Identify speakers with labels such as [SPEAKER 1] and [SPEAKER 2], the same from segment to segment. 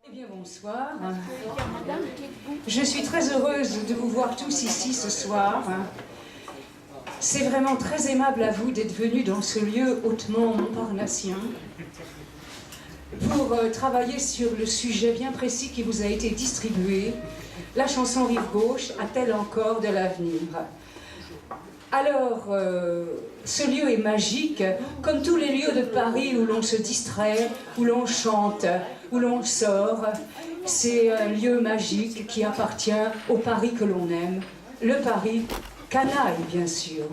[SPEAKER 1] Eh bien, bonsoir. Je suis très heureuse de vous voir tous ici ce soir. C'est vraiment très aimable à vous d'être venus dans ce lieu hautement montparnassien pour travailler sur le sujet bien précis qui vous a été distribué. La chanson Rive Gauche a-t-elle encore de l'avenir? Alors, ce lieu est magique, comme tous les lieux de Paris où l'on se distrait, où l'on chante, où l'on sort. C'est un lieu magique qui appartient au Paris que l'on aime, le Paris canaille, bien sûr.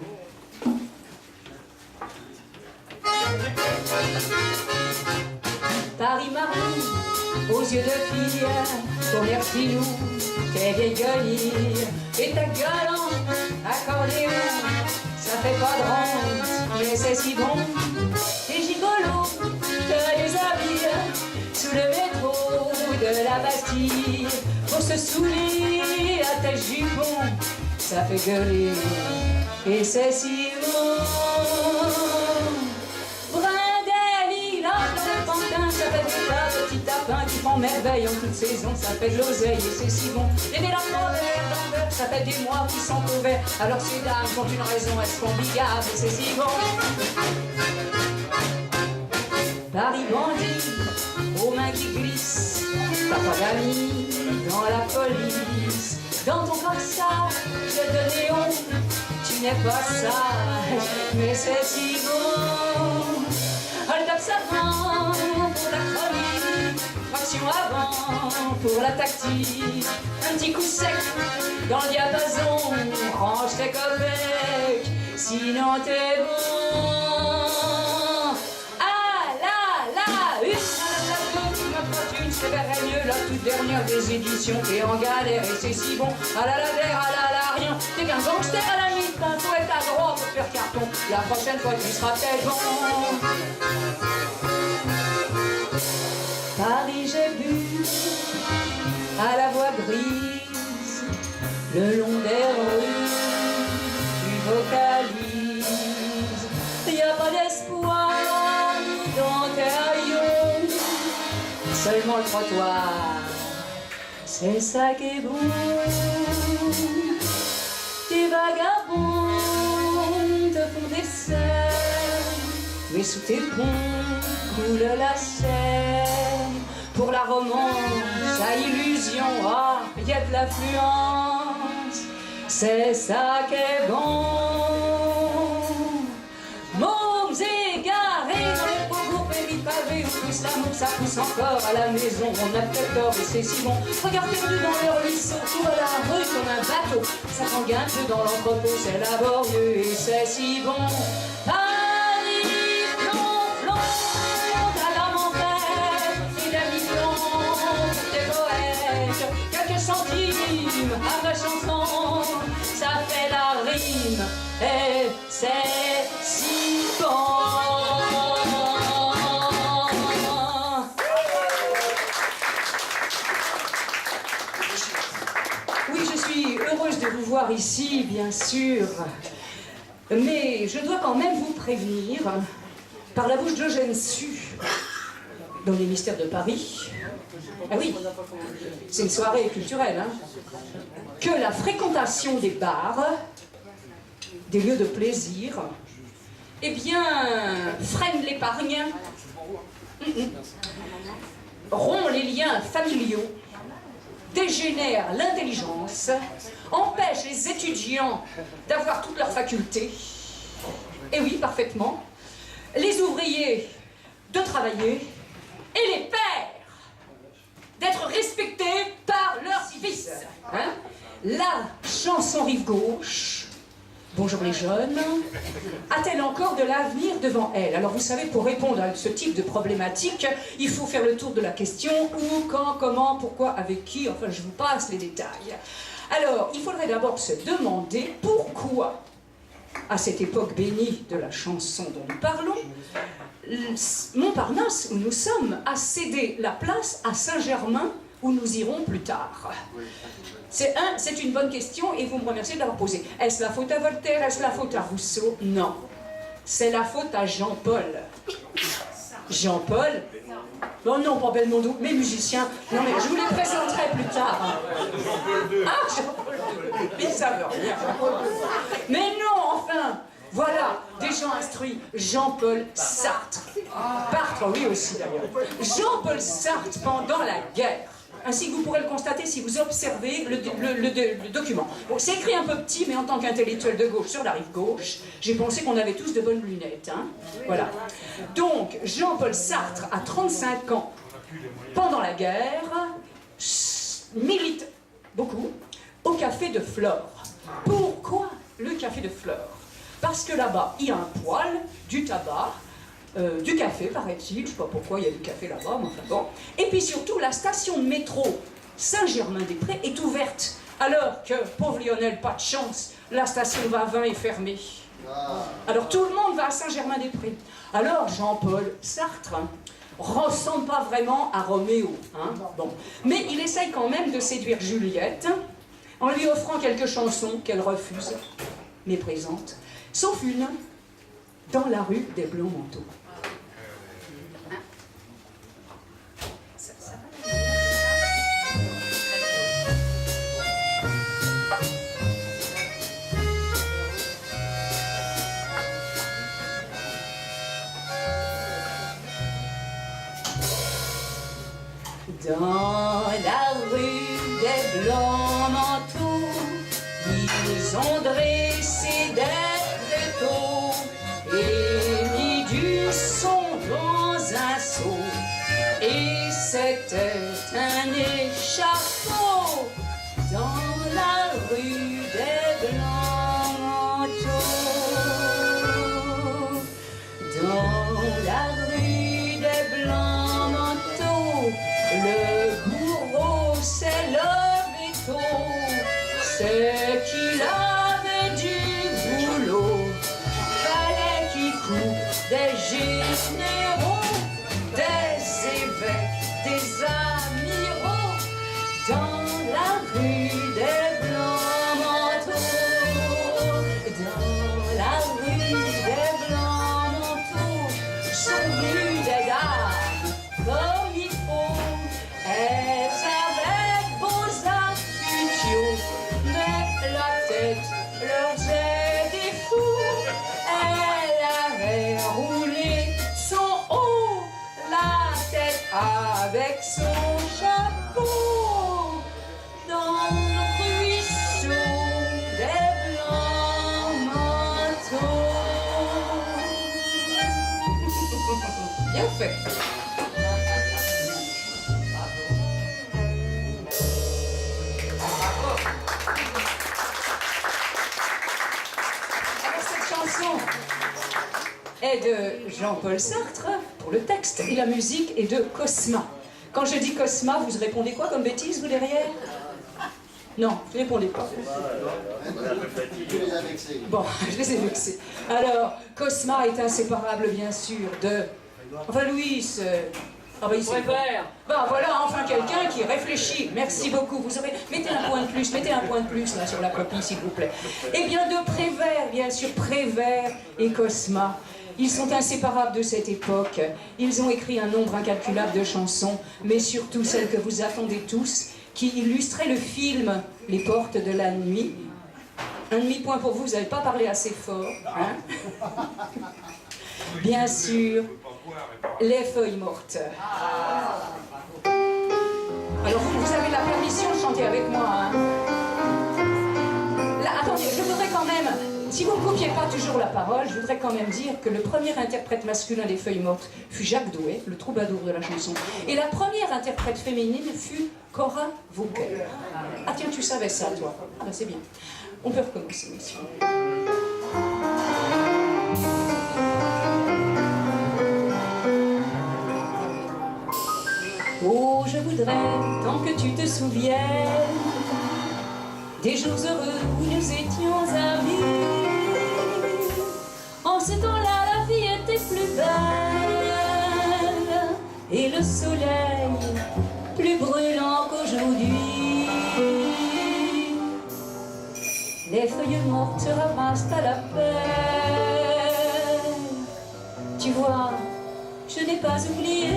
[SPEAKER 1] Paris marron, aux yeux de fille, ton air filou, tes vieilles guenilles et ta gueule en accordéon. Ça fait pas de ronde, mais c'est si bon. Les gigolos te déshabillent sous le métro de la Bastille pour se saouler à tes jupons. Ça fait gueuler et c'est si bon. Ça fait des petits tapins qui font merveille en toute saison. Ça fait de l'oseille et c'est si bon. Et des larmes d'envers, ça fait des mois qui sont couverts. Alors ces dames, pour une raison, elles sont bigables et c'est si bon. Paris bandit, aux mains qui glissent. T'as pas d'amis dans la police. Dans ton corsage de néon, tu n'es pas sage, mais c'est si bon. Elle tape sa main pour la chronique, fraction avant pour la tactique. Un petit coup sec dans le diapason, range tes copecs, sinon t'es bon. Ah là là, une c'est mieux la toute dernière des éditions. T'es en galère et c'est si bon. Ah là là der, ah là là rien. T'es qu'un gangster à la mythe, un poète à droit pour faire carton. La prochaine fois tu seras peut-être bon. Paris j'ai bu à la voix grise, le long des rues tu vocalises. Y a pas d'espoir dans tes rayons, seulement le trottoir, c'est ça qui est bon. Tes vagabonds te font des scènes, mais sous tes ponts coule la Seine. Pour la romance, à illusion, ah, y a de l'affluence, c'est ça qui est bon. Mômes égarés dans les pauvres pays pavés, où plus l'amour ça pousse encore à la maison. On a peut-être tort et c'est si bon. Regarde perdu dans le ruisseau, tour à la rue comme un bateau. Ça tangue un peu dans l'entrepôt, c'est laborieux et c'est si bon. À ma chanson, ça fait la rime et c'est si bon. Oui, je suis heureuse de vous voir ici, bien sûr, mais je dois quand même vous prévenir, par la bouche d'Eugène Sue, dans les mystères de Paris. Ah oui, c'est une soirée culturelle, hein, que la fréquentation des bars, des lieux de plaisir, eh bien, freine l'épargne, rompt les liens familiaux, dégénère l'intelligence, empêche les étudiants d'avoir toutes leurs facultés, et oui, parfaitement, les ouvriers de travailler, et les pères d'être respectés par leurs fils. Hein? La chanson Rive Gauche, bonjour les jeunes, a-t-elle encore de l'avenir devant elle? Alors vous savez, pour répondre à ce type de problématique, il faut faire le tour de la question où, quand, comment, pourquoi, avec qui, enfin je vous passe les détails. Alors, il faudrait d'abord se demander pourquoi, à cette époque bénie de la chanson dont nous parlons, Montparnasse, où nous sommes, a cédé la place à Saint-Germain, où nous irons plus tard. C'est une bonne question et vous me remerciez de l'avoir posée. Est-ce la faute à Voltaire? Est-ce la faute à Rousseau? Non. C'est la faute à Jean-Paul. Jean-Paul Oh non, pas Belmondo, mes musiciens. Non mais je vous les présenterai plus tard. Ah, Jean-Paul II. Mais ça veut rien. Mais non, enfin, voilà, des gens instruits. Jean-Paul Sartre. Sartre, oui aussi d'ailleurs. Jean-Paul Sartre pendant la guerre. Ainsi que vous pourrez le constater si vous observez le document. Bon, c'est écrit un peu petit, mais en tant qu'intellectuel de gauche sur la rive gauche, j'ai pensé qu'on avait tous de bonnes lunettes. Hein, voilà. Donc, Jean-Paul Sartre, à 35 ans, pendant la guerre, milite beaucoup au Café de Flore. Pourquoi le Café de Flore? Parce que là-bas, il y a un poêle, du tabac, du café, paraît-il, je ne sais pas pourquoi il y a du café là-bas, mais enfin bon. Et puis surtout, la station de métro Saint-Germain-des-Prés est ouverte, alors que, pauvre Lionel, pas de chance, la station Vavin est fermée. Alors tout le monde va à Saint-Germain-des-Prés. Alors Jean-Paul Sartre ressemble pas vraiment à Roméo, hein, bon. Mais il essaye quand même de séduire Juliette, en lui offrant quelques chansons qu'elle refuse, méprisante, sauf une, dans la rue des Blancs Manteaux. Dans la rue des Blancs Manteaux, ils ont dressé des tréteaux et mis du son dans un seau. Et c'était un échafaud dans la rue des Blancs Manteaux. Dans la rue des Blancs Manteaux, le bourreau s'est levé tôt, c'est qu'il avait du boulot. Fallait qu'il coupe des généraux, des évêques, des amiraux, dans la rue des Blancs Manteaux. Dans la rue des Blancs Manteaux sont venues des dames comme il faut. Elles avaient beaux affûtions, mais la tête leur faisait des fous. Elle avait roulé son haut, la tête avec son chapeau, dans le ruisseau des Blancs Manteaux. Bien fait. Est de Jean-Paul Sartre pour le texte et la musique est de Cosma. Quand je dis Cosma, vous répondez quoi comme bêtise, vous derrière? Non, vous ne répondez pas. Bon, je les ai vexés. Alors, Cosma est inséparable, bien sûr, de... Enfin, Louis... Ah bah, il préfère. Bah voilà, enfin quelqu'un qui réfléchit. Merci beaucoup. Vous aurez... Mettez un point de plus là sur la copie, s'il vous plaît. Eh bien, de Prévert, bien sûr, Prévert et Cosma. Ils sont inséparables de cette époque. Ils ont écrit un nombre incalculable de chansons, mais surtout celles que vous attendez tous, qui illustraient le film Les Portes de la Nuit. Un demi-point pour vous, vous n'avez pas parlé assez fort. Hein? Bien sûr, Les Feuilles Mortes. Alors vous avez la permission de chanter avec moi. Hein? Là, attendez, je voudrais quand même, si vous ne coupiez pas toujours la parole, je voudrais quand même dire que le premier interprète masculin des Feuilles Mortes fut Jacques Douai, le troubadour de la chanson. Et la première interprète féminine fut Cora Vauquer. Ah tiens, tu savais ça, toi. Ah, c'est bien. On peut recommencer, monsieur. Oh, je voudrais, tant que tu te souviennes des jours heureux où nous étions amis. En ce temps-là, la vie était plus belle et le soleil plus brûlant qu'aujourd'hui. Les feuilles mortes se ramassent à la peine. Tu vois, je n'ai pas oublié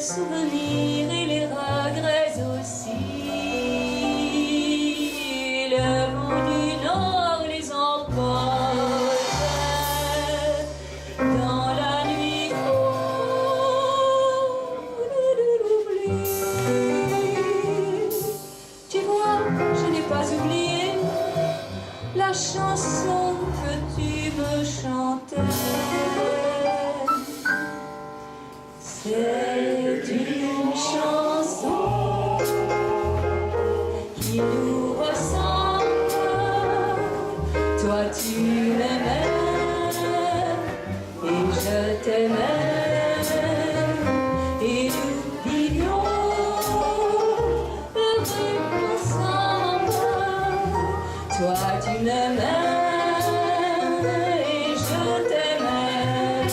[SPEAKER 2] souvenirs et les regrets aussi. Le vent du nord les emporte dans la nuit frôle de l'oubli. Tu vois, je n'ai pas oublié la chanson que tu me chantais. C'est une chanson qui nous ressemble. Toi tu m'aimais et je t'aimais, et nous vivions heureux ensemble. Toi tu m'aimais et je t'aimais,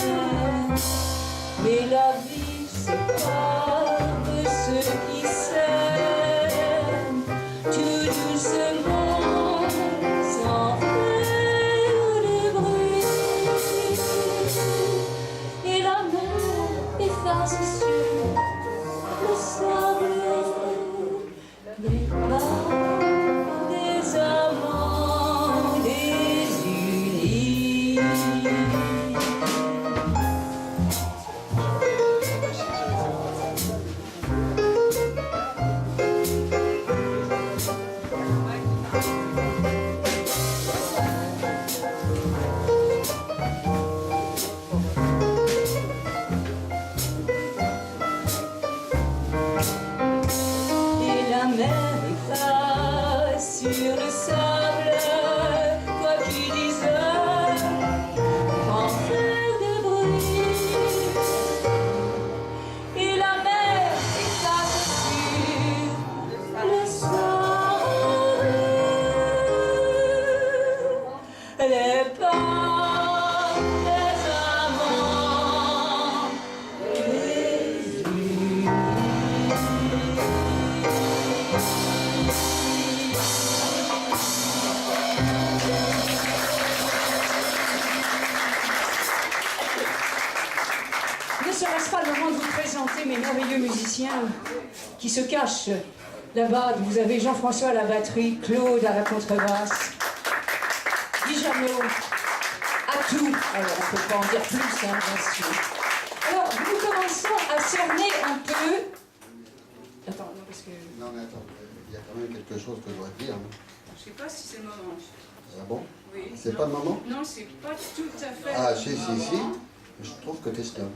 [SPEAKER 2] mais la vie c'est pas de ceux qui s'aiment, tout doucement, sans faire de bruit. Et la mer efface sur le sable les pas des amants désunis. Et la mer efface sur le sable, toi qui disais sans faire de bruit. Et la mer efface sur le sable les pas des amants désunis.
[SPEAKER 1] Ne serait-ce pas le moment de vous présenter mes merveilleux musiciens qui se cachent là-bas? Vous avez Jean-François à la batterie, Claude à la contrebasse, Guillermo à tout. Alors on ne peut pas en dire plus, hein, bien sûr. Alors nous commençons à cerner un peu... Attends, non, parce que...
[SPEAKER 3] Non mais attends, il y a quand même quelque chose que je dois te dire. hein.
[SPEAKER 4] Je sais pas si c'est le moment.
[SPEAKER 3] Ah bon?
[SPEAKER 4] Oui.
[SPEAKER 3] C'est pas le moment?
[SPEAKER 4] Non, c'est pas tout à fait
[SPEAKER 3] Ah
[SPEAKER 4] le
[SPEAKER 3] si,
[SPEAKER 4] moment.
[SPEAKER 3] si, si. Je trouve que t'es snob.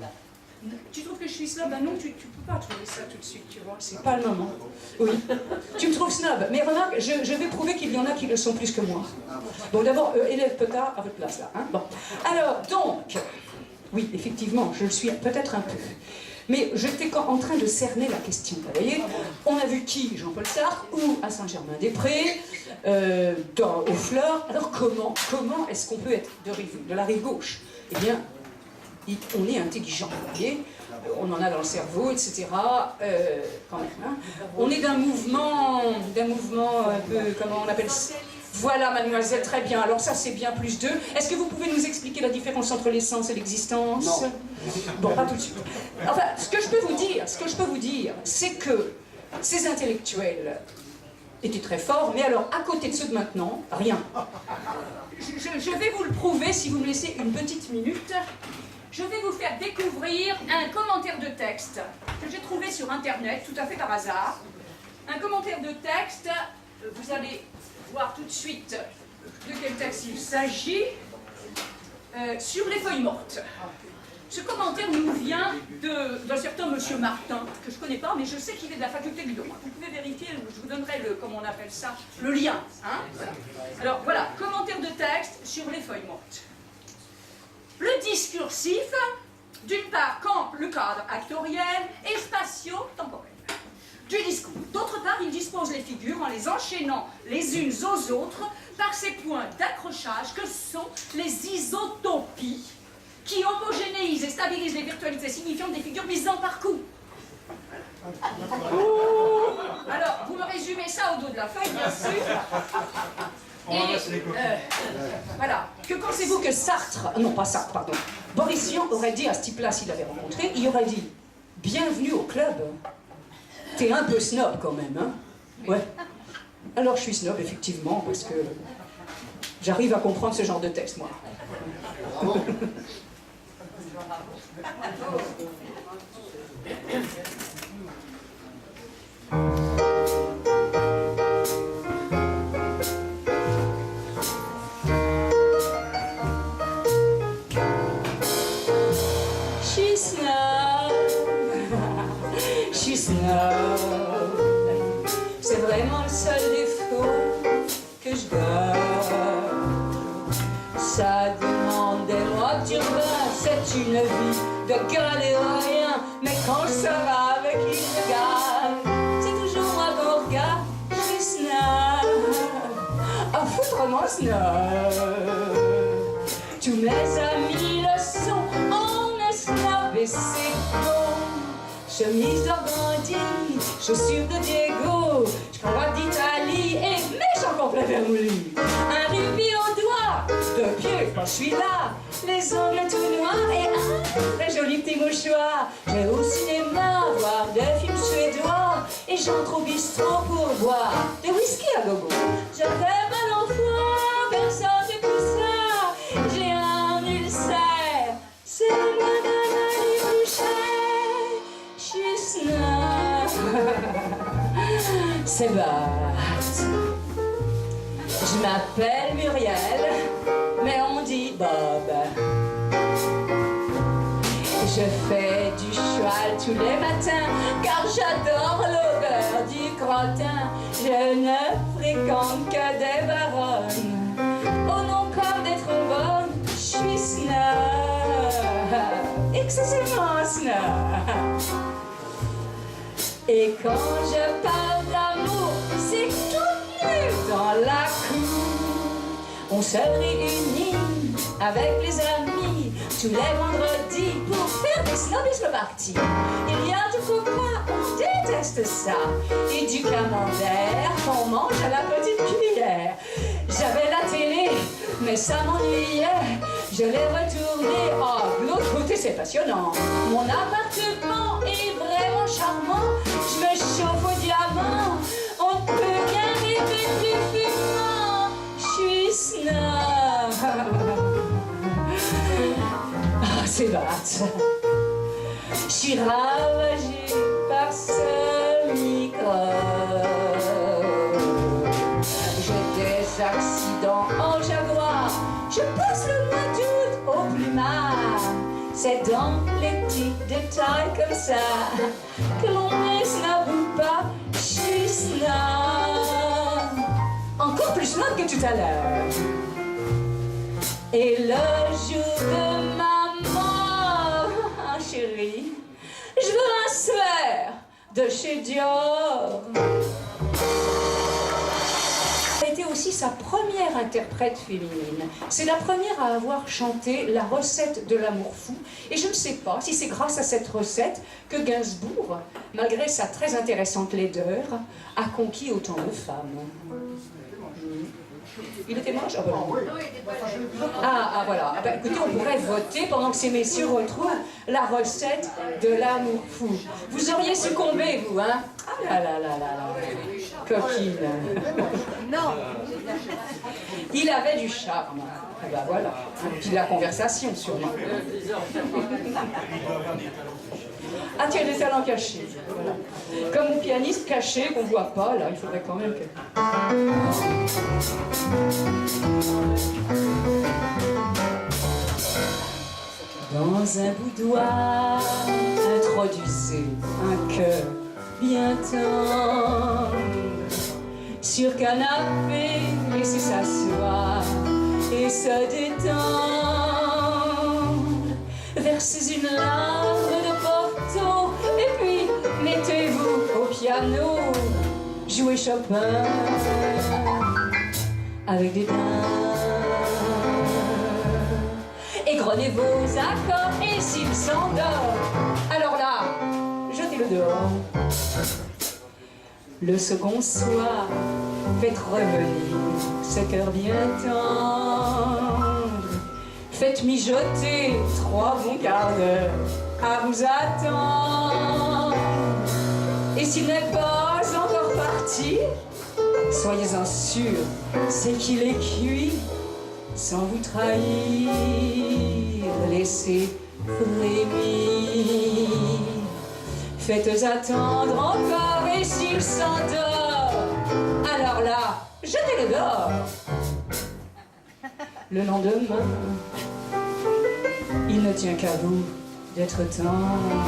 [SPEAKER 4] Tu trouves que je suis snob? Ben non, tu peux pas trouver ça tout de suite, tu vois.
[SPEAKER 1] C'est pas le moment. Oui. Tu me trouves snob. Mais remarque, je vais prouver qu'il y en a qui le sont plus que moi. Bon, d'abord, élève Petard à votre place, là. Hein, bon. Alors, donc, oui, effectivement, je le suis peut-être un peu. Mais j'étais en train de cerner la question. Vous voyez, on a vu qui? Jean-Paul Sartre, ou à Saint-Germain-des-Prés, aux Fleurs. Alors comment est-ce qu'on peut être de la rive gauche? Eh bien, on est intelligent, vous voyez, on en a dans le cerveau, etc. Quand même, hein. On est d'un mouvement un peu, comment on appelle ça? Voilà, mademoiselle, très bien. Alors ça, c'est bien plus 2. Est-ce que vous pouvez nous expliquer la différence entre l'essence et l'existence?
[SPEAKER 3] Non.
[SPEAKER 1] Bon, pas tout de suite. Enfin, ce que je peux vous dire, c'est que ces intellectuels étaient très forts, mais alors, à côté de ceux de maintenant, rien. Je vais vous le prouver si vous me laissez une petite minute. Je vais vous faire découvrir un commentaire de texte que j'ai trouvé sur Internet, tout à fait par hasard. Un commentaire de texte, vous allez voir tout de suite de quel texte il s'agit, sur les feuilles mortes. Ce commentaire nous vient d'un certain monsieur Martin, que je ne connais pas, mais je sais qu'il est de la faculté du droit. Vous pouvez vérifier, je vous donnerai comment on appelle ça, le lien. Hein, voilà. Alors voilà, commentaire de texte sur les feuilles mortes. Le discursif, d'une part, campe le cadre actoriel et spatio-temporel du discours. D'autre part, il dispose les figures en les enchaînant les unes aux autres par ces points d'accrochage que sont les isotopies qui homogénéisent et stabilisent les virtualités signifiantes des figures mises en parcours. Alors, vous me résumez ça au dos de la feuille, bien sûr. Et voilà. Que pensez-vous que Sartre, non pas Sartre, pardon, Boris Vian aurait dit à ce type-là s'il l'avait rencontré? Il aurait dit: bienvenue au club. T'es un peu snob quand même, hein? Ouais. Alors je suis snob, effectivement, parce que j'arrive à comprendre ce genre de texte, moi.
[SPEAKER 3] Bravo.
[SPEAKER 2] C'est vraiment le seul défaut que je garde. Ça demande des lois d'urbain, c'est une vie de galérien. Mais quand je sors avec une gare, c'est toujours moi qu'on regarde. Je suis snob, à foutrement snob. Tous mes amis le sont, on est snob et c'est bon. Chemise d'organdie, chaussures de Diego, cravate d'Italie et méchant complet vermoulu. Un rubis au doigt, de pied quand je suis là, les ongles tout noirs et un très joli petit mouchoir. Je vais au cinéma voir des films suédois et j'entre au bistrot pour boire des whisky à gogo. J'avais mal au foie, personne ne tout ça, j'ai un ulcère, c'est moi qui boucher. C'est batte. Je m'appelle Muriel, mais on dit Bob. Je fais du cheval tous les matins, car j'adore l'odeur du crottin. Je ne fréquente que des baronnes. Au nom comme des trombones, je suis snob, excessivement snob. Et quand je parle d'amour, c'est tout nu dans la cour. On se réunit avec les amis tous les vendredis pour faire des snobismes parties. Il y a du coca, on déteste ça, et du camembert qu'on mange à la petite cuillère. J'avais la télé, mais ça m'ennuyait. Je l'ai retournée. Oh, de l'autre côté, c'est passionnant. Mon appartement est vraiment charmant. Je me chauffe au diamant. On ne peut rien rêver plus fumant. Je suis snob. Ah, c'est batte. Je suis ravagée par ce microbe. J'ai des accidents en jaguar. Je passe le mois d'août au plumard. C'est dans les petits détails comme ça que l'on est snob ou pas. Je suis snob. Encore plus snob que tout à l'heure. Et le jour de ma mort, chérie, je veux un sweat de chez Dior. Elle était aussi sa première interprète féminine. C'est la première à avoir chanté la recette de l'amour fou. Et je ne sais pas si c'est grâce à cette recette que Gainsbourg, malgré sa très intéressante laideur, a conquis autant de femmes. Il était moche? Ah, voilà. Ah, bah, écoutez, on pourrait voter pendant que ces messieurs retrouvent la recette de l'amour fou. Vous auriez succombé, vous, hein? Ah là là là là là. Coquine. Non. Il avait du charme. Ah bah voilà. Et puis de la conversation, sûrement. Ah tiens, des talents cachés. Voilà. Comme mon pianiste caché qu'on voit pas, là, il faudrait quand même que... Dans un boudoir, introduisez un cœur bien tendre. Sur canapé, laissez s'asseoir et se détendre. Versez une larme de Porto et puis mettez-vous au piano. Jouez Chopin avec des dames. Égrenez vos accords et s'il s'endort, alors là, jetez-le dehors. Le second soir, faites revenir ce cœur bien tendre. Faites mijoter 3 bons quarts d'heure à vous attendre. Et s'il n'est pas encore parti, soyez-en sûrs, c'est qu'il est cuit sans vous trahir. Laissez frémir, faites attendre encore, et s'il s'endort, alors là, jetez-le dehors. Le lendemain, il ne tient qu'à vous d'être tendre.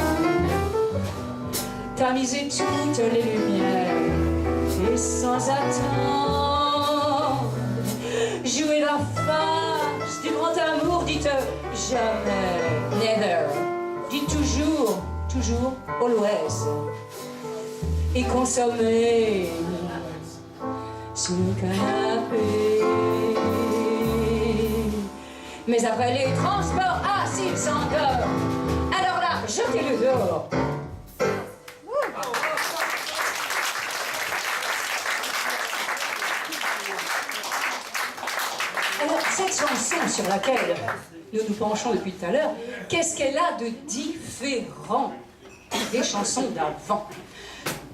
[SPEAKER 2] Tamisez toutes les lumières et sans attendre, jouez la farce du grand amour, dites jamais, never, dites toujours, toujours, always, et consommez sous le canapé. Mais après les transports, ah s'il s'endort, alors là, jetez-le dehors. Alors, cette chanson sur laquelle nous nous penchons depuis tout à l'heure, qu'est-ce qu'elle a de différent des chansons d'avant?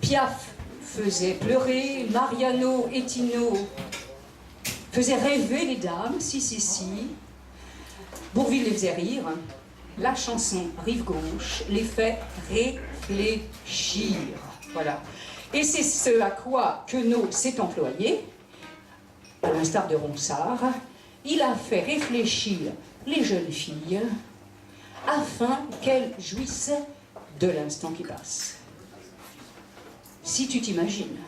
[SPEAKER 2] Piaf faisait pleurer, Mariano et Tino faisaient rêver les dames, si. Bourvil les faisait rire. La chanson Rive Gauche les fait réfléchir. Voilà. Et c'est ce à quoi Queneau s'est employé, à l'instar de Ronsard. Il a fait réfléchir les jeunes filles afin qu'elles jouissent de l'instant qui passe. Si tu t'imagines.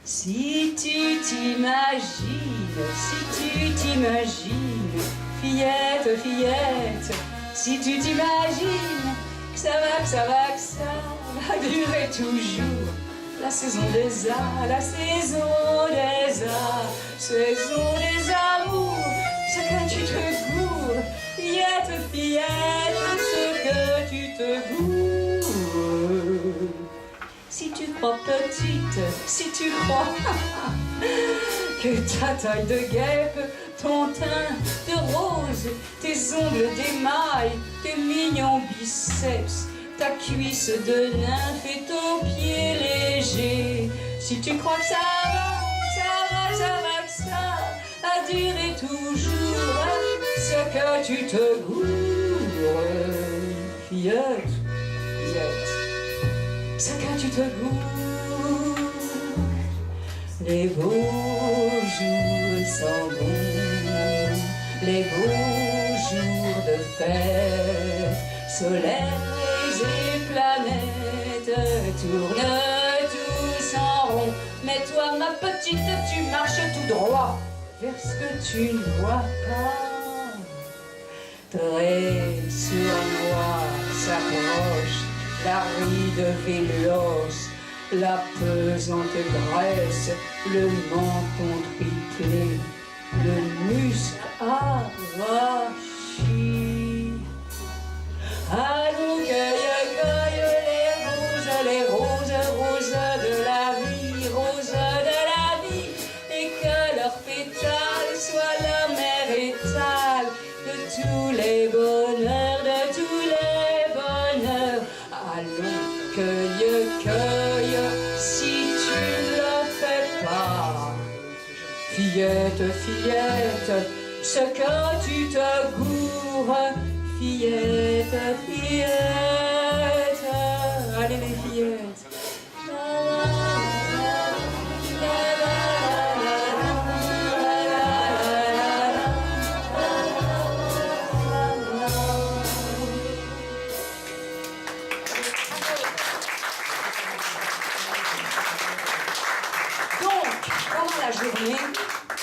[SPEAKER 2] Si tu t'imagines, fillette, si tu t'imagines, ça va durer toujours. La saison des arts, la saison des arts, saison des amours, ce que tu te gourres, fillette, ce que tu te gourres. Si tu crois petite, si tu crois que ta taille de guêpe, ton teint de rose, tes ongles d'émail, tes mignons biceps, ta cuisse de nymphe et ton pied léger, si tu crois que ça va durer toujours, ce que tu te gourres, fillette, ce que tu te gourres. Les beaux jours sont bons, les beaux jours de fête, soleils et planètes tournent tous en rond. Mais toi, ma petite, tu marches tout droit vers ce que tu ne vois pas. Très sournois s'approche la ride véloce, la pesante graisse, le menton triplé, le muscle arraché. Allons, cueille les roses de la vie, et que leurs pétales soient la mer étale de tous les bonheurs, Allons, cueille, si tu ne le fais pas, fillette, ce que tu te gourres, fillette, allez les fillettes.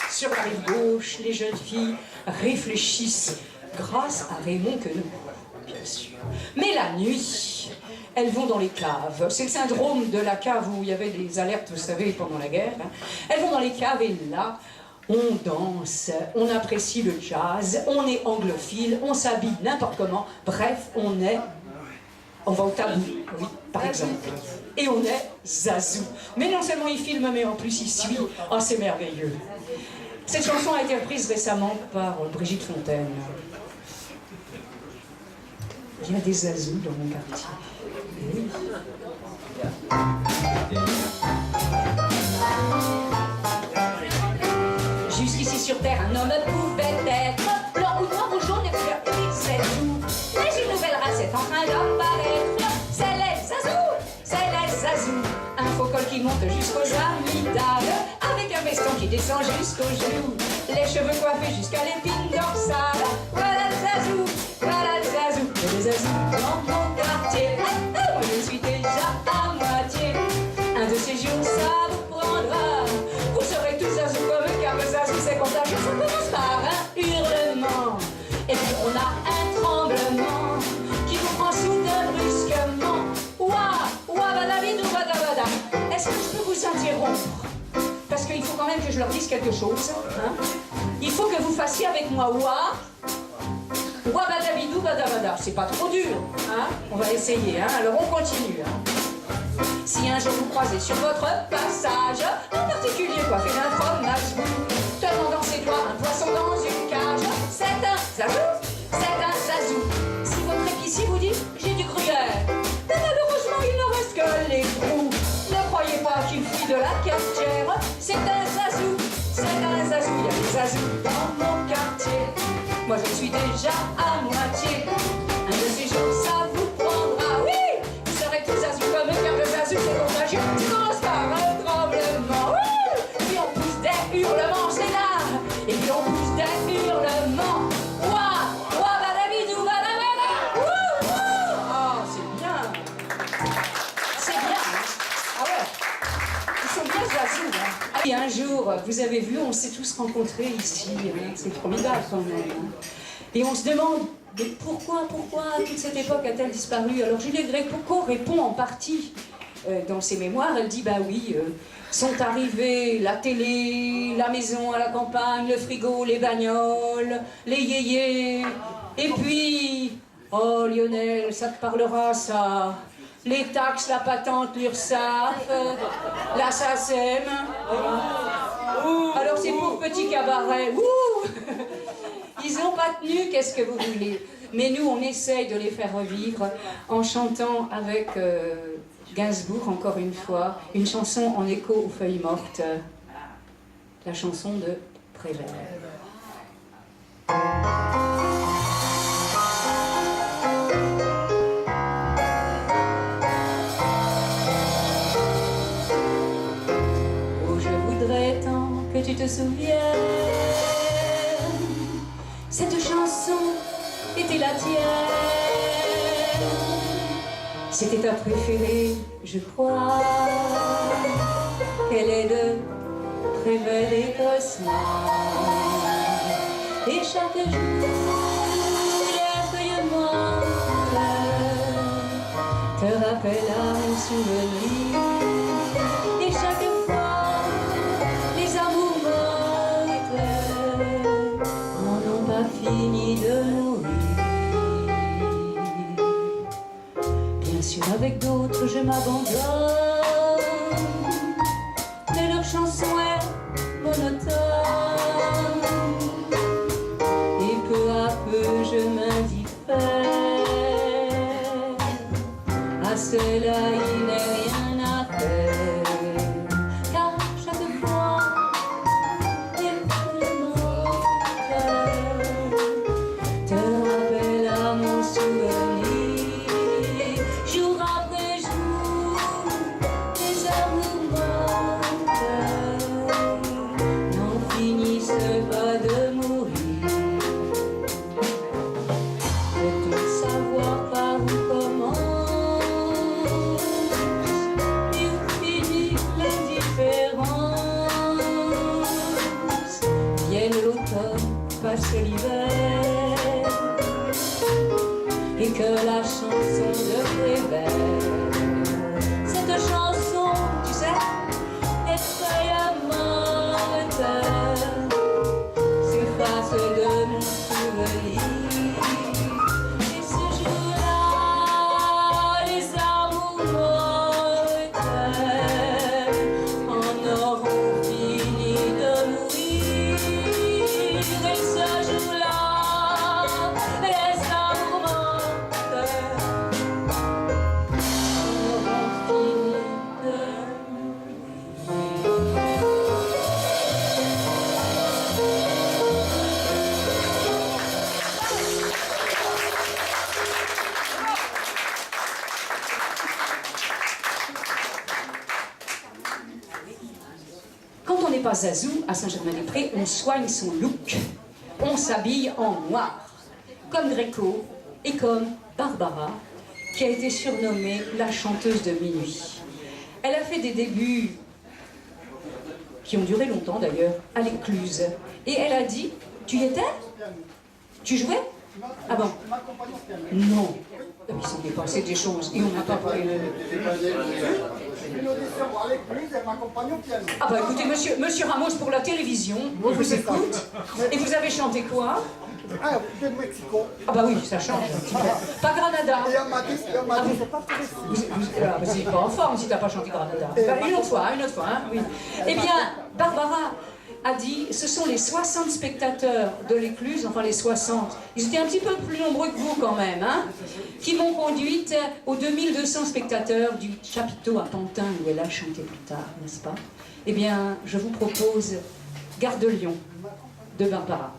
[SPEAKER 2] Sur la rive gauche, les jeunes filles réfléchissent grâce à Raymond Queneau, bien sûr. Mais la nuit, elles vont dans les caves. C'est le syndrome de la cave où il y avait des alertes, vous savez, pendant la guerre. Elles vont dans les caves et là,
[SPEAKER 1] On danse, on apprécie le jazz, on est anglophile, on s'habille n'importe comment. Bref, on va au tabou, oui, par exemple. Et on est Zazou. Mais non seulement il filme, mais en plus il suit. Oh, c'est merveilleux. Cette chanson a été reprise récemment par Brigitte Fontaine. Il y a des Zazous dans mon quartier. Oui. Jusqu'ici sur Terre, un homme pouvait être blanc ou noir ou jaune et couleur unique, c'est tout. Mais une nouvelle race est en train d'apparaître. C'est les Zazous, c'est les Zazous. Un faux col qui monte jusqu'aux amygdales, avec un veston qui descend jusqu'aux genoux. Les cheveux coiffés jusqu'à l'épine dorsale. Voilà le Zazou, voilà le Zazou. Il y a des Zazous dans mon quartier. Moi je suis déjà à moitié. Un de ces jours ça vous prendra. Vous serez tous Zazou comme eux, car le Zazou c'est contagieux. Ça commence par un hurlement. Et puis on a un tremblement qui vous prend soudain brusquement. Ouah, ouah, badabidou, badabada. Est-ce que je peux vous interrompre? Parce qu'il faut quand même que je leur dise quelque chose. Hein? Il faut que vous fassiez avec moi ouah, ouah, badabidou, badabada. C'est pas trop dur. Hein? On va essayer. Hein? Alors on continue. Hein? Si un jour vous croisez sur votre passage un particulier coiffé d'un fromage mou, tenant dans ses doigts un poisson dans une cage, c'est un Zazou, c'est un Zazou. Si votre épicier vous dit j'ai du gruyère, mais malheureusement il ne reste que les trous. Ne croyez pas qu'il fuit de la cafetière, c'est un Zazou, c'est un Zazou. Il y a des Zazous dans mon quartier. Moi je suis déjà à moitié. Un de ces jours ça vous prendra, oui. Vous serez tous Zazou comme eux, car le Zazou c'est contagieux. Tu commences par un tremblement, oui. Puis on pousse des hurlements, c'est là. Et puis on pousse des hurlements. Ouah, ouah, badabidou, badabada. Ouh, ouh. Oh, c'est bien. C'est bien. Ah ouais. Ils sont bien Zazou. Hein. Et un jour, vous avez vu, on s'est tous rencontrés ici. Hein. C'est formidable quand même. Hein. Et on se demande, mais pourquoi toute cette époque a-t-elle disparu? Alors Juliette Gréco répond en partie dans ses mémoires. Elle dit, bah oui, sont arrivés la télé, la maison à la campagne, le frigo, les bagnoles, les yéyés. Et puis, oh Lionel, ça te parlera ça. Les taxes, la patente, l'URSSAF, la SACEM. Alors ces pauvres petits cabarets, ils n'ont pas tenu, qu'est-ce que vous voulez? Mais nous, on essaye de les faire revivre en chantant avec Gainsbourg, encore une fois, une chanson en écho aux feuilles mortes, la chanson de Prévert. Oh, je voudrais tant que tu te souviennes, cette chanson était la tienne. C'était ta préférée, je crois. Elle est de Prévert et Cosma. Et chaque jour, les feuilles mortes te rappellent un souvenir. Et chaque fois, les amours mortes n'en ont pas fini de mourir. Bien sûr, avec d'autres, je m'abandonne, mais leur chanson est monotone. Et peu à peu, je m'indiffère. À cela, il n'est rien à faire. Car chaque fois, les feuilles mortes te rappellent à mon souvenir. Jour après jour, les amours mortes n'en finissent pas de mourir. Peut-on savoir par où commence et où finit l'indifférence? Vienne l'automne, passe l'hiver, et que la chanson de Prévert, cette chanson, tu sais, est feuille morte, Zazou, à Saint-Germain-des-Prés, on soigne son look. On s'habille en noir, comme Gréco et comme Barbara, qui a été surnommée la chanteuse de minuit. Elle a fait des débuts qui ont duré longtemps d'ailleurs, à l'Écluse. Et elle a dit, tu y étais? Tu jouais? Ah bon? Non. Il s'est dépassé des choses et on n'a pas parlé de... Ah bah écoutez, monsieur Ramos, pour la télévision, on vous écoute. Et vous avez chanté quoi?
[SPEAKER 5] Ah, de Mexico.
[SPEAKER 1] Ah bah oui, ça change un petit peu. Pas Granada.
[SPEAKER 5] Et on m'a dit, c'est pas très
[SPEAKER 1] Vous n'êtes pas en forme si t'as pas chanté Granada. Bah, une autre fois, hein, oui. Eh bien, Barbara a dit, ce sont les 60 spectateurs de l'Écluse, enfin les 60, ils étaient un petit peu plus nombreux que vous quand même, hein, qui m'ont conduite aux 2200 spectateurs du chapiteau à Pantin où elle a chanté plus tard, n'est-ce pas? Eh bien, je vous propose Gare de Lyon de Barbara.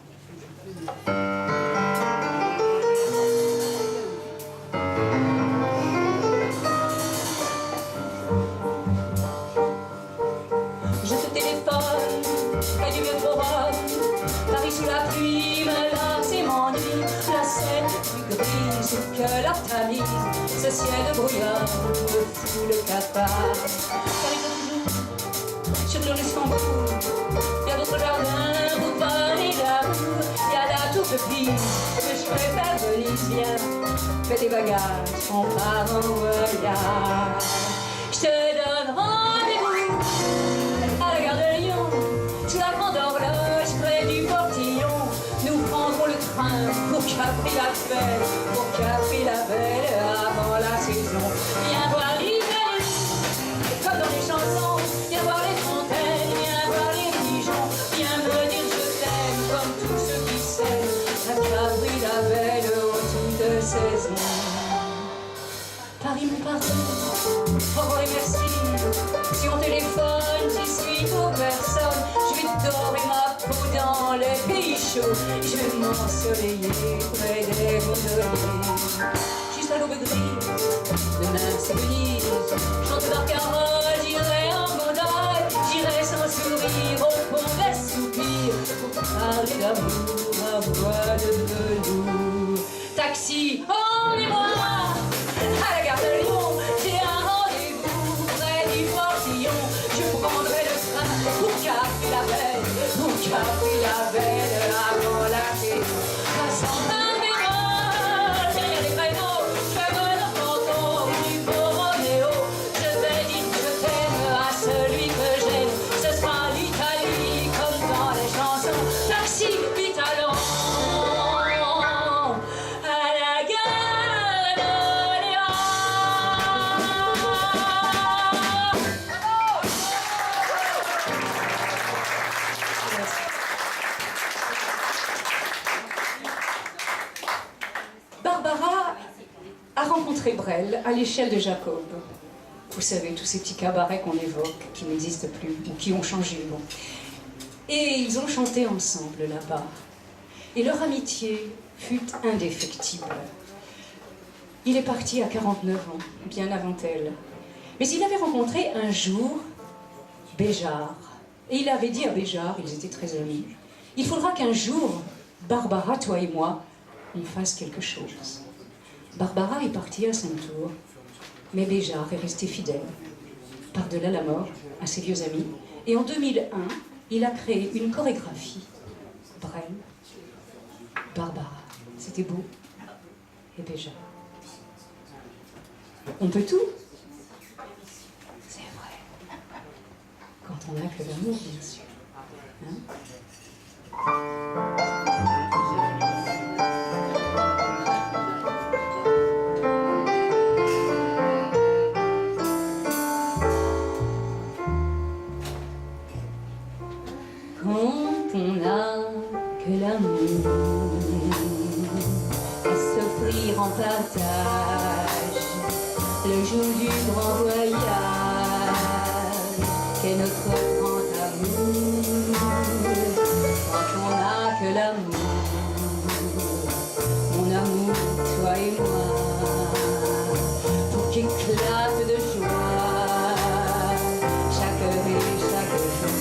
[SPEAKER 2] Je te téléphone, près du vieux forum, Paris sous la pluie, me lasse et m'ennuie. La Seine plus grise que leur tamise, ce ciel de brouillard me fout le cafard. Paris toujours, sur le Luxembourg, il y a d'autres jardins, vous parlez d'amour. Il y a la tour de Pise, que je préfère Venise, viens, fais tes bagages, on part en voyage. Je te donne rendez-vous à la gare de Lyon, sous la grande horloge près du portillon. Nous prendrons le train pour Capri la Belle, pour Capri la Belle avant la saison. Viens voir l'Italie, comme dans les chansons, viens voir les fontaines, viens voir les pigeons, viens me dire je t'aime comme tous ceux qui s'aiment, à Capri la Belle en toute saison. Paris mon pardon, au revoir et merci. Si on téléphone, j'y suis pour personne. Je vais dorer ma peau dans les pays chauds. Je vais m'ensoleiller près des gondoliers. Juste à l'aube grise, demain c'est Venise. Chante par Carole, j'irai en gondole. J'irai sans sourire au fond des soupirs pour parler d'amour à voix de velours. Taxi, emmenez-moi à la gare de Lyon, j'ai un rendez-vous près du portillon. Je prendrai le train pour Capri la Belle, pour Capri la Belle avant la saison. Passant un bémol derrière les créneaux, je me le fantôme du beau Roméo. Je vais dire je t'aime à celui que j'aime. Ce sera l'Italie comme dans les chansons. Taxi, vite allons à la gare de Lyon.
[SPEAKER 1] Barbara a rencontré Brel à l'échelle de Jacob. Vous savez, tous ces petits cabarets qu'on évoque, qui n'existent plus, ou qui ont changé. Bon. Et ils ont chanté ensemble là-bas. Et leur amitié fut indéfectible. Il est parti à 49 ans, bien avant elle. Mais il avait rencontré un jour Béjart. Et il avait dit à Béjart, ils étaient très amis, il faudra qu'un jour, Barbara, toi et moi, on fasse quelque chose. Barbara est partie à son tour, mais Béjart est resté fidèle, par-delà la mort, à ses vieux amis. Et en 2001, il a créé une chorégraphie. Brel, Barbara, c'était beau. Et Béjart. On peut tout. C'est vrai. Quand on n'a que l'amour, bien sûr. Hein?
[SPEAKER 2] Quand on n'a que l'amour à s'offrir en partage, le jour du grand voyage qu'est notre grand amour. Quand on n'a que l'amour, mon amour, toi et moi, pour qu'éclate de joie chaque heure et chaque jour.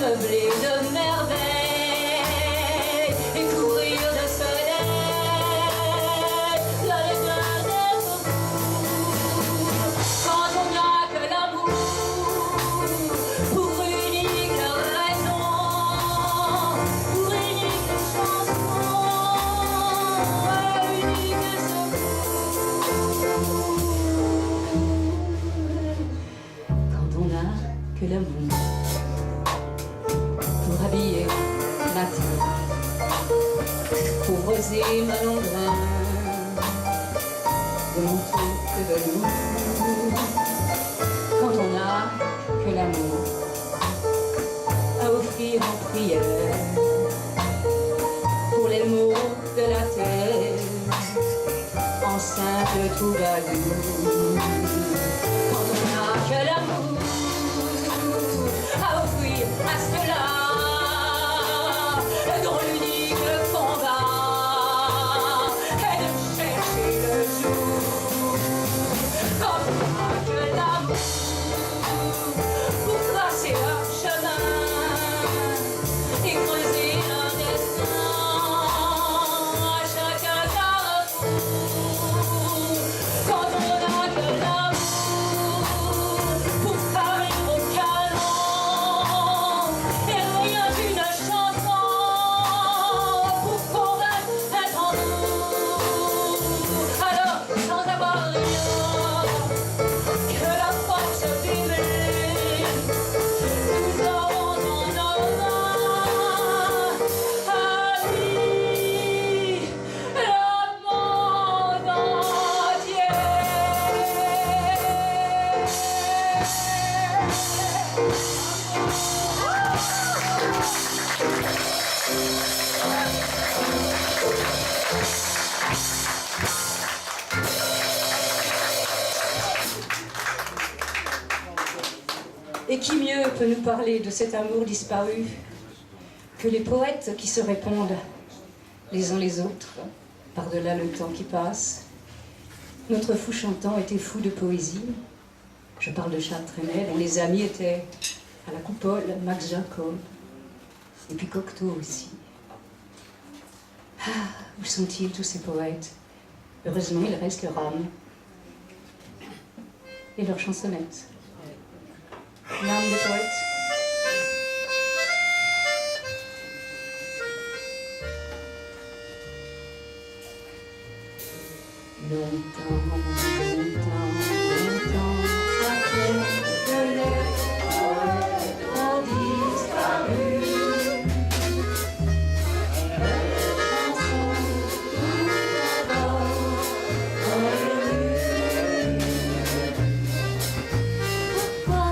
[SPEAKER 2] meubler de merveilles et courir de soleil, la légende est au bout. Quand on n'a que l'amour pour unique raison, pour unique chanson, unique secours. Quand on n'a que l'amour pour habiller la terre, pour rosé malondrin de manteau de velours. Quand on n'a que l'amour à offrir en prière pour les mots de la terre, en simple troubadour. Quand on n'a que l'amour à offrir à cela, dont l'unique combat est de chercher le jour. Quand on n'a que l'amour pour tracer un chemin et creuser un destin à chaque carrefour. Quand on n'a que l'amour pour parler au canon et rien qu'une chanson pour convaincre un tambour. Alors, sans avoir rien que la force d'aimer, nous aurons dans nos mains à lui le monde entier. Et qui mieux peut nous parler de cet amour disparu que les poètes qui se répondent les uns les autres, par-delà le temps qui passe. Notre fou chantant était fou de poésie. Je parle de Charles Trenet, dont les amis étaient à la Coupole, Max Jacob, et puis Cocteau aussi. Ah, où sont-ils tous ces poètes? Heureusement, il reste leur âme et leur chansonnette. L'âme des poètes. Longtemps, longtemps, longtemps après que les poètes ont disparu, les chansons d'abord dans les rues. Pourquoi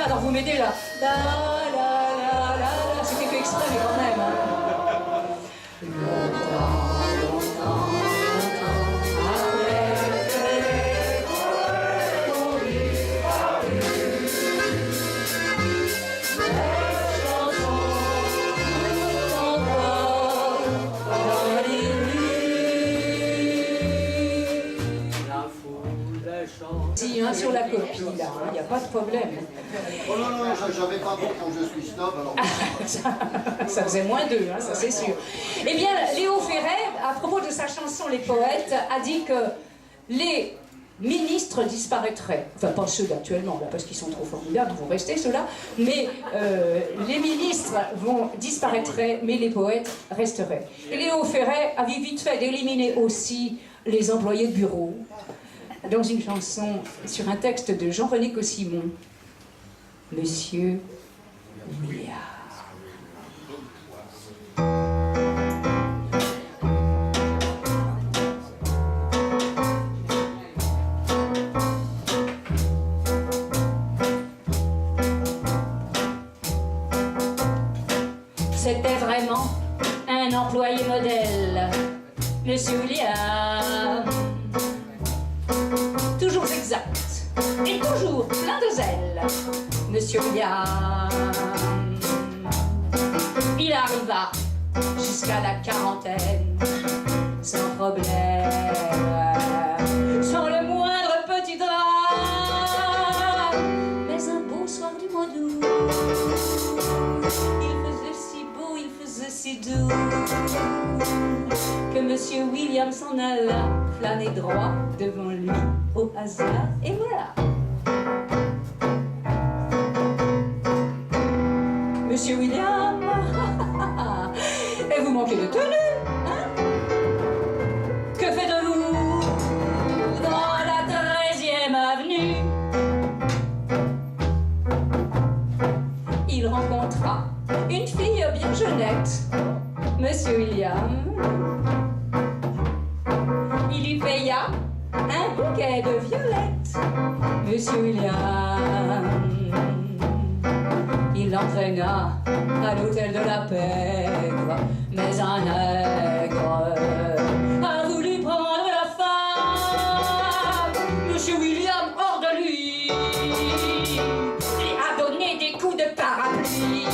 [SPEAKER 2] alors vous m'aidez là. C'était fait exprès, mais quand même. Hein. Longtemps, longtemps, longtemps après que les poètes ont disparu, les chansons encore dans les rues.
[SPEAKER 6] La foule des chants.
[SPEAKER 2] Si, hein, sur la copie, là, il n'y a pas de problème.
[SPEAKER 3] Oh non, non, j'avais pas bon quand je suis snob, alors.
[SPEAKER 2] Ça faisait moins deux, hein, ça c'est sûr. Eh bien, Léo Ferré, à propos de sa chanson Les Poètes, a dit que les ministres disparaîtraient. Enfin, pas ceux d'actuellement, là, parce qu'ils sont trop formidables, vont rester ceux-là. Mais les ministres disparaîtraient, mais les poètes resteraient. Et Léo Ferré a vite fait d'éliminer aussi les employés de bureau dans une chanson sur un texte de Jean-René Cossimon. Monsieur Milliard. C'était vraiment un un employé modèle, Monsieur William. Toujours exact et toujours plein de zèle, Monsieur William. Il arriva jusqu'à la quarantaine sans problème, sans le moindre petit drame. Mais un beau soir du mois d'août, il faisait si beau, il faisait si doux, que Monsieur William s'en alla flâner droit devant lui au hasard, et voilà. Monsieur William, et vous manquez de tenue, hein? Que faites-vous dans la 13e avenue? Il rencontra une fille bien jeunette, Monsieur William. Il lui paya un bouquet de violettes, Monsieur William. Il l'entraîna à l'hôtel de la Pègre, mais un nègre a voulu prendre la femme. Monsieur William, hors de lui, lui a donné des coups de parapluie.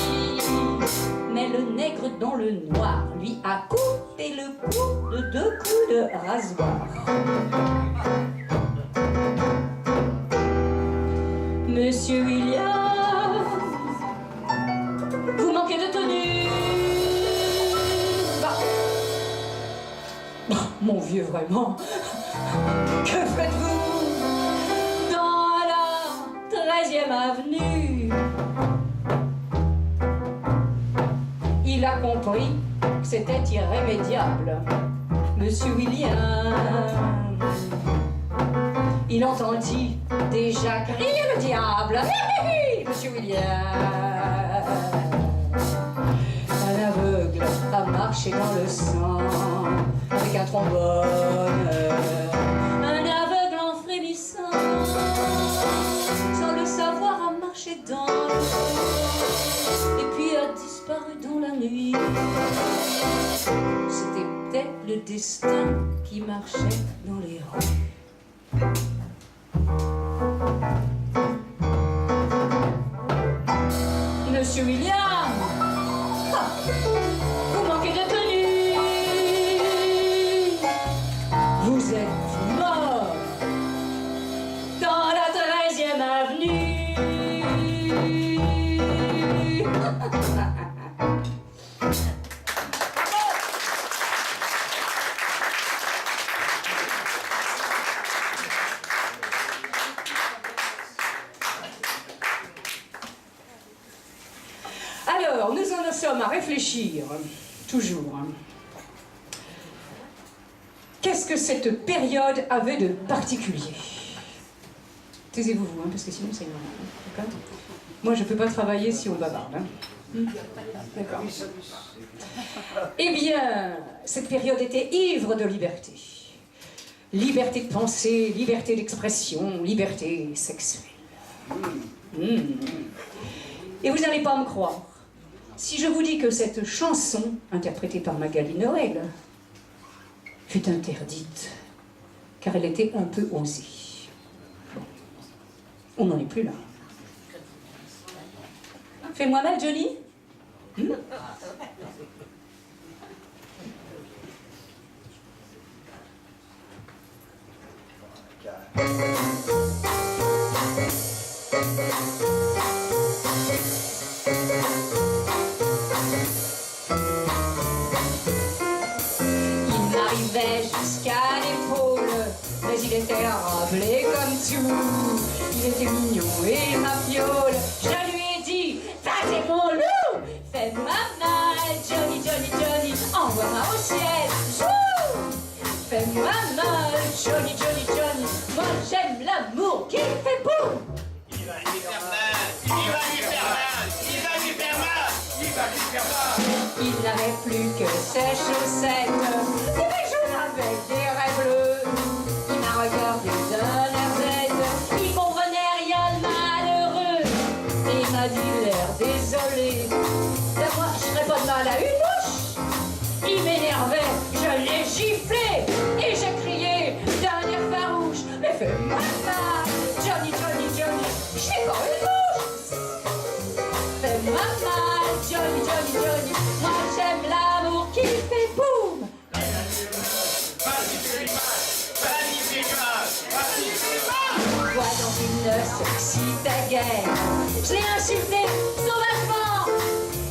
[SPEAKER 2] Mais le nègre dans le noir lui a coupé le cou de 2 coups de rasoir. Monsieur William, vous manquez de tenue. Bah, mon vieux, vraiment, que faites-vous dans la 13e avenue? Il a compris que c'était irrémédiable, Monsieur William. Il entendit déjà crier le diable. Hé, hé, hé, Monsieur William. Un aveugle a marché dans le sang avec un trombone. Un aveugle en frémissant, sans le savoir, a marché dans le feu et puis a disparu dans la nuit. C'était peut-être le destin qui marchait dans les rues. Monsieur William, vous manquez de tenue. Vous êtes mort dans la 13e avenue. Alors, nous en sommes à réfléchir, toujours. Qu'est-ce que cette période avait de particulier? Taisez-vous, hein, parce que sinon c'est énorme. D'accord? Moi, je ne peux pas travailler si on bavarde. Hein. D'accord. Eh bien, cette période était ivre de liberté. Liberté de pensée, liberté d'expression, liberté sexuelle. Et vous n'allez pas me croire si je vous dis que cette chanson, interprétée par Magali Noël, fut interdite, car elle était un peu osée. Bon. On n'en est plus là. Fais-moi mal, Johnny. Jusqu'à l'épaule, mais il était râblé comme tout. Il était mignon et mafiole. Je lui ai dit, vas-y mon loup, fais-moi mal, Johnny, Johnny, Johnny, envoie-moi au ciel. Chou, fais-moi mal, Johnny, Johnny, Johnny, moi j'aime l'amour qui fait boum.
[SPEAKER 7] Il va lui faire mal, il va lui faire mal, il va lui faire mal, il va lui faire mal.
[SPEAKER 2] Il n'avait plus que ses chaussettes. Avec des rêves bleus, il m'a regardé d'un air bête. Il comprenait rien de malheureux. Et il m'a dit l'air désolé. De moi, je ferais pas de mal à une mouche. Il sexy ta guerre. Je l'ai insulté sauvagement.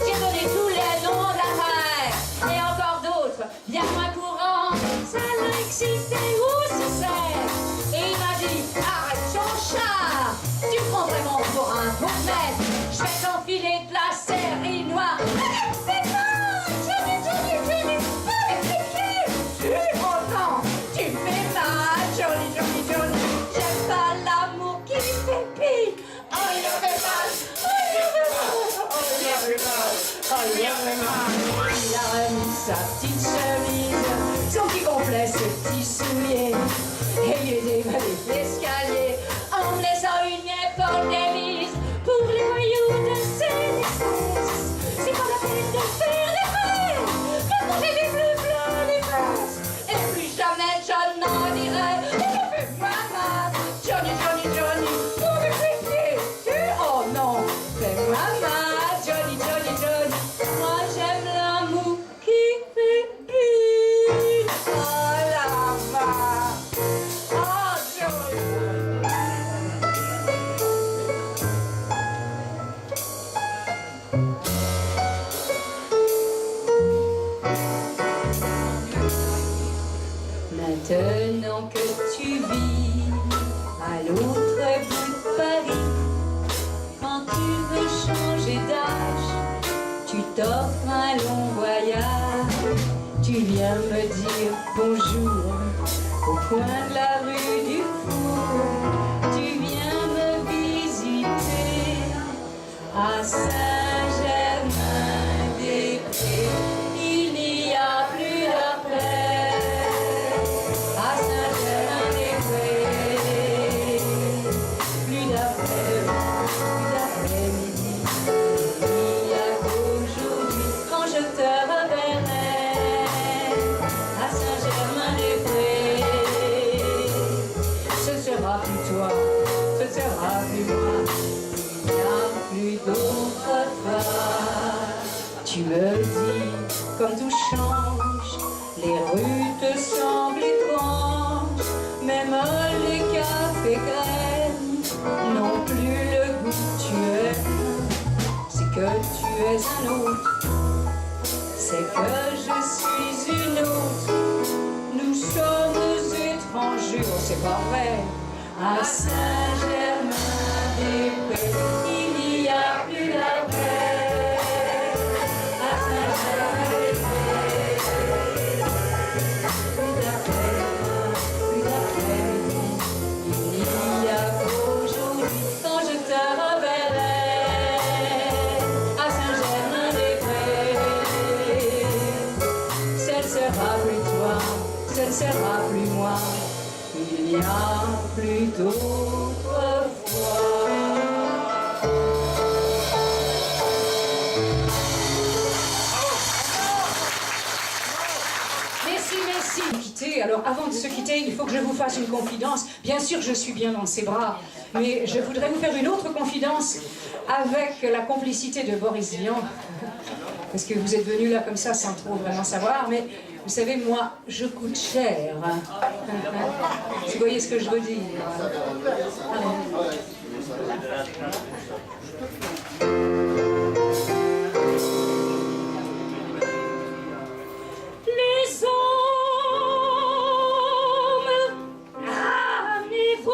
[SPEAKER 2] J'ai donné tous les noms d'affaires et encore d'autres, bien moins courants. Ça l'a excité, où se sert. Et il m'a dit, arrête ton char. Tu me prends vraiment pour un bourgmestre. Je vais t'enfiler de la série noire. C'est pas, Johnny, pas m'expliquer. Oh non, tu me fais mal, Johnny. J'aime pas l'amour qui fait pire. Oh, il a fait mal. Il a remis sa petite chemise, son petit complet, ses petits souliers, et il est dévalé l'escalier en me laissant une épaule démise pour les voyous de CNSS. C'est pas la peine de faire des frais, maintenant j'ai des bleus plein les fesses, et plus jamais je n'en dirai. Il me fait mal, Johnny, pour me piquer. Oh non, fais-moi mal, Johnny. Moi j'aime l'amour qui fait pire. Oh la va. Oh Johnny. Maintenant que tu vis à l'autre bout de Paris, quand tu veux changer d'âge, tu t'offres un long voyage. Tu viens me dire bonjour au coin de la rue du Four. Tu viens me visiter à Saint-Germain-des-Prés. Il n'y a plus d'après à Saint-Germain-des-Prés. Plus d'après-midi. Il n'y a qu'aujourd'hui quand je te reverrai à Saint-Germain-des-Prés. Ce sera plus toi, ce sera plus moi. Il n'y a plus d'autre fois. Tu me dis comme tout change, les rues te semblent étranges, même les cafés crèmes n'ont plus le goût que tu aimes. C'est que tu es un autre, c'est que je suis une autre. Nous sommes étrangers, oh c'est pas vrai. À Saint-Germain-des-Prés, il n'y a plus d'après. À Saint-Germain-des-Prés, plus d'après-midi. Il n'y a qu'aujourd'hui quand je te reverrai à Saint-Germain-des-Prés. Ce ne sera plus toi, ce ne sera plus moi. Il n'y a plus d'autre fois.
[SPEAKER 1] Merci. Quitter. Alors, avant de se quitter, il faut que je vous fasse une confidence. Bien sûr, je suis bien dans ses bras, mais je voudrais vous faire une autre confidence avec la complicité de Boris Vian. Parce que vous êtes venus là comme ça sans trop vraiment savoir, mais vous savez, moi, je coûte cher. Vous voyez ce que je veux dire?
[SPEAKER 2] Les hommes, amenez-vous.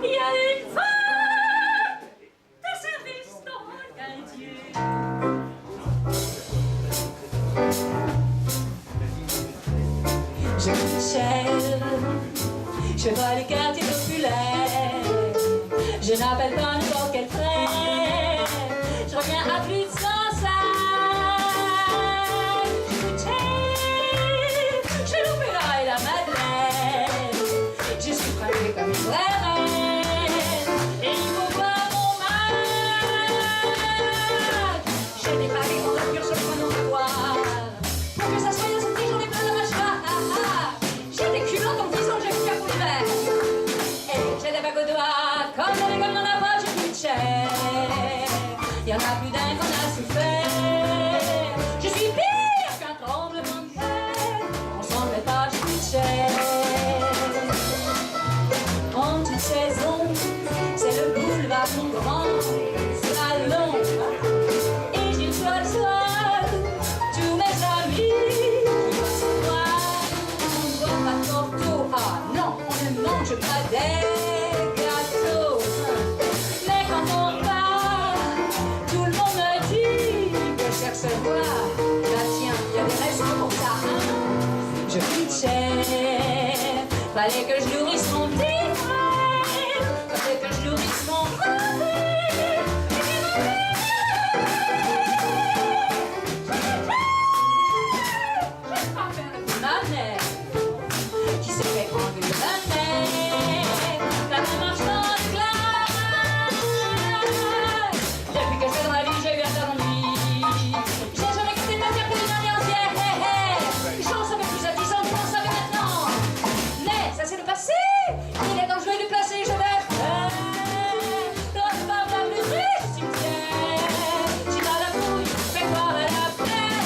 [SPEAKER 2] Il y a une femme de service dans un Dieu. Je coûte cher, je vois les quartiers populaires. Je n'appelle pas n'importe quel frère. Je reviens à plus de 105. Je coûte cher, je l'opéra et la Madeleine. Je suis frappée comme une vraie reine. Et il faut voir mon mal. Je n'ai pas les grandes cures sur le point de voir. Pour que ça soit bien sorti, j'en ai plein la mâchoire. J'ai des culottes en disant que j'ai une cape pour l'hiver. Et j'ai des bagues au doigt, comme dans la poche, je coûte cher. Y'en a plus d'un qu'on a Fallait que je nourrisse mon petit frère, fallait que je nourrisse mon frère. Ma mère, qui s'est fait enlever de ma mère, la main marchand de glace. Depuis que je suis dans la vie, j'ai eu un ennui. J'ai jamais quitté ma terre que une année entière. J'en savais plus à 10 ans, j'en savais maintenant. Mais ça c'est le passé, il est dangereux de placer, je vais faire l'autre part la plus riche cimetière. Si t'as la bouille, fais quoi à la paix.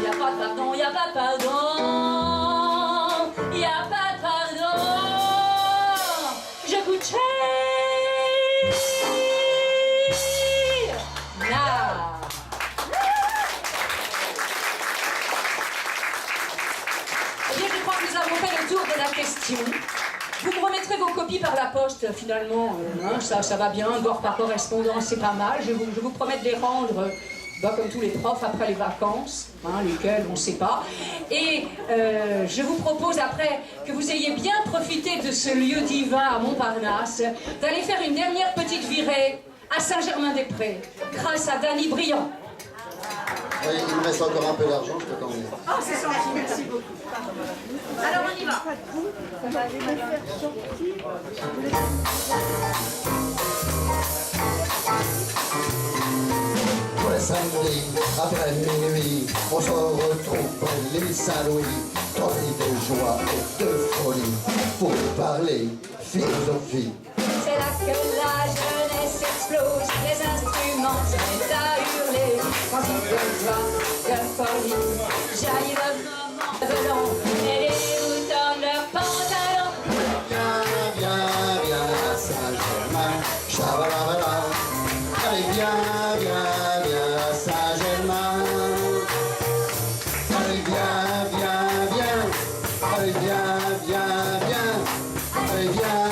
[SPEAKER 2] Y'a pas de pardon, y'a pas de pardon. Y'a pas de pardon. Je coûte cher. Là. Eh bien, je crois que nous avons fait le tour de la question. Vous me remettrez vos copies par la poste, finalement. Hein, ça va bien, bord par correspondance, c'est pas mal. Je vous promets de les rendre, comme tous les profs, après les vacances, hein, lesquelles, on ne sait pas. Et je vous propose, après que vous ayez bien profité de ce lieu divin à Montparnasse, d'aller faire une dernière petite virée à Saint-Germain-des-Prés, grâce à Dany Briand.
[SPEAKER 3] Oui, il me reste encore un peu d'argent, je peux t'emmener.
[SPEAKER 4] Oh, c'est gentil, merci beaucoup. Alors, on y va.
[SPEAKER 5] On va les faire sortir.
[SPEAKER 3] Tous les samedis, après minuit, on se retrouve près de l'île Saint-Louis, tordis de joie et de folie, pour parler philosophie.
[SPEAKER 2] C'est là que la jeunesse explose, les instruments se mettent à hurler. Quand il de joie, de folie, jaillit le moment de long, et les boutons de leurs pantalons.
[SPEAKER 3] Viens, viens, viens à Saint-Germain, chabalabala. Allez, viens, viens, viens à Saint-Germain. Allez, viens, viens, viens. Allez, viens, viens, viens. Allez, viens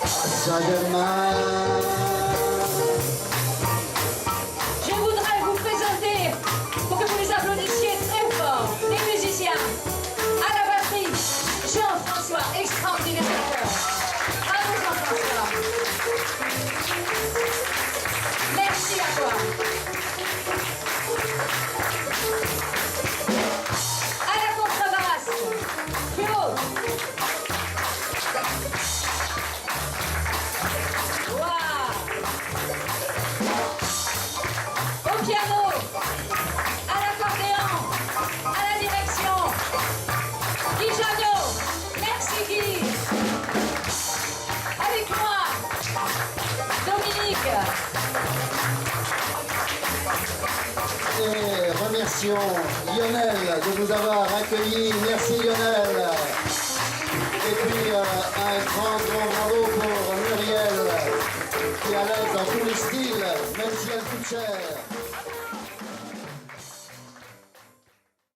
[SPEAKER 3] à Saint-Germain.
[SPEAKER 2] Je voudrais vous présenter, pour que vous les applaudissiez très fort, les musiciens. À la batterie, Jean-François, extraordinaire chanteur. Bravo Jean-François. Merci à toi. À la contrebasse, Claude. Wow. Au piano, à l'accordéon, à la direction, Guy Janot. Merci Guy. Avec moi, Dominique.
[SPEAKER 3] Et remercions Lionel de nous avoir accueillis. Merci Lionel. Et puis un grand bravo pour Muriel qui est à l'aise dans tous les styles, même si elle coûte cher.